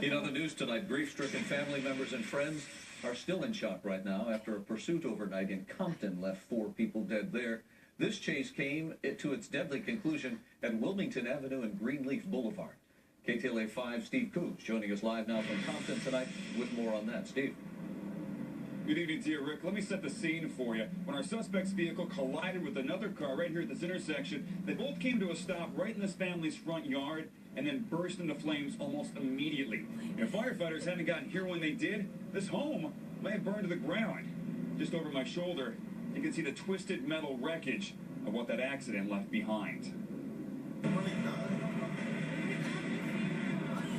In other news tonight, grief-stricken family members and friends are still in shock right now after a pursuit overnight in Compton left 4 people dead there. This chase came to its deadly conclusion at Wilmington Avenue and Greenleaf Boulevard. ktla5 Steve Coons joining us live now from Compton tonight with more on that. Steve. Good evening to you, Rick. Let me set the scene for you. When our suspect's vehicle collided with another car right here at this intersection, they both came to a stop right in this family's front yard and then burst into flames almost immediately. Firefighters hadn't gotten here when they did. This home may have burned to the ground. Just over my shoulder, you can see the twisted metal wreckage of what that accident left behind.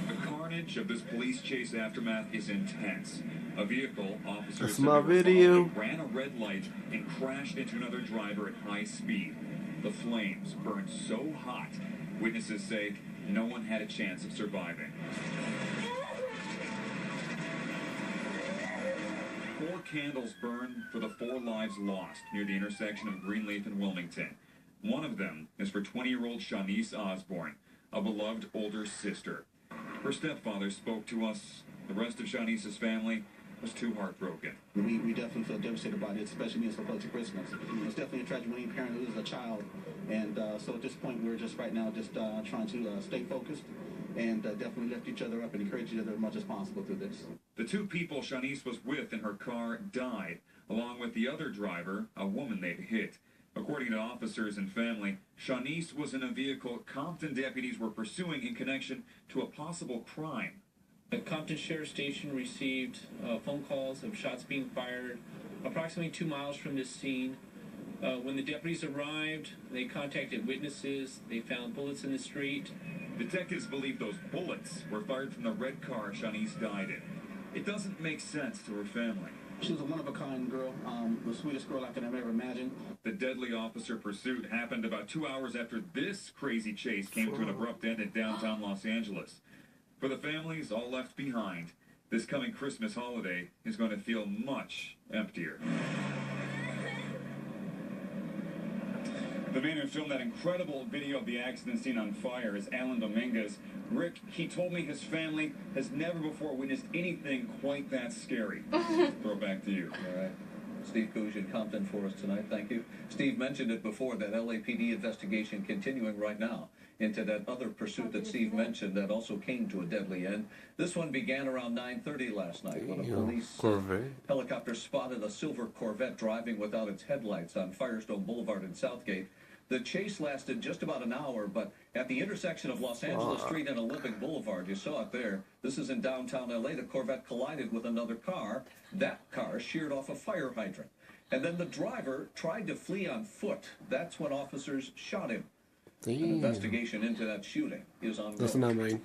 The carnage of this police chase aftermath is intense. A vehicle, officers ran a red light and crashed into another driver at high speed. The flames burned so hot, witnesses say no one had a chance of surviving. 4 candles burned for the 4 lives lost near the intersection of Greenleaf and Wilmington. One of them is for 20-year-old Shanice Osborne, a beloved older sister. Her stepfather spoke to us. The rest of Shanice's family was too heartbroken. We definitely feel devastated by it, especially being so close to Christmas. It's definitely a tragedy when any parent loses a child. And so at this point, we're just right now just trying to stay focused and definitely lift each other up and encourage each other as much as possible through this. The 2 people Shanice was with in her car died, along with the other driver, a woman they'd hit. According to officers and family, Shanice was in a vehicle Compton deputies were pursuing in connection to a possible crime. The Compton Sheriff Station received phone calls of shots being fired approximately 2 miles from this scene. When the deputies arrived, they contacted witnesses. They found bullets in the street. Detectives believe those bullets were fired from the red car Shanice died in. It doesn't make sense to her family. She was a one-of-a-kind girl, the sweetest girl I could have ever imagined. The deadly officer pursuit happened about 2 hours after this crazy chase came to an abrupt end in downtown Los Angeles. For the families all left behind, this coming Christmas holiday is going to feel much emptier. The man who filmed that incredible video of the accident scene on fire is Alan Dominguez. Rick, he told me his family has never before witnessed anything quite that scary. Throw it back to you. All right. Steve Coons in Compton for us tonight. Thank you. Steve mentioned it before, that LAPD investigation continuing right now into that other pursuit that Steve mentioned that also came to a deadly end. This one began around 9:30 last night when a police helicopter spotted a silver Corvette driving without its headlights on Firestone Boulevard in Southgate. The chase lasted just about an hour, but at the intersection of Los Angeles Street and Olympic Boulevard, you saw it there. This is in downtown LA. The Corvette collided with another car. That car sheared off a fire hydrant. And then the driver tried to flee on foot. That's when officers shot him. An investigation into that shooting is ongoing. That's not mine.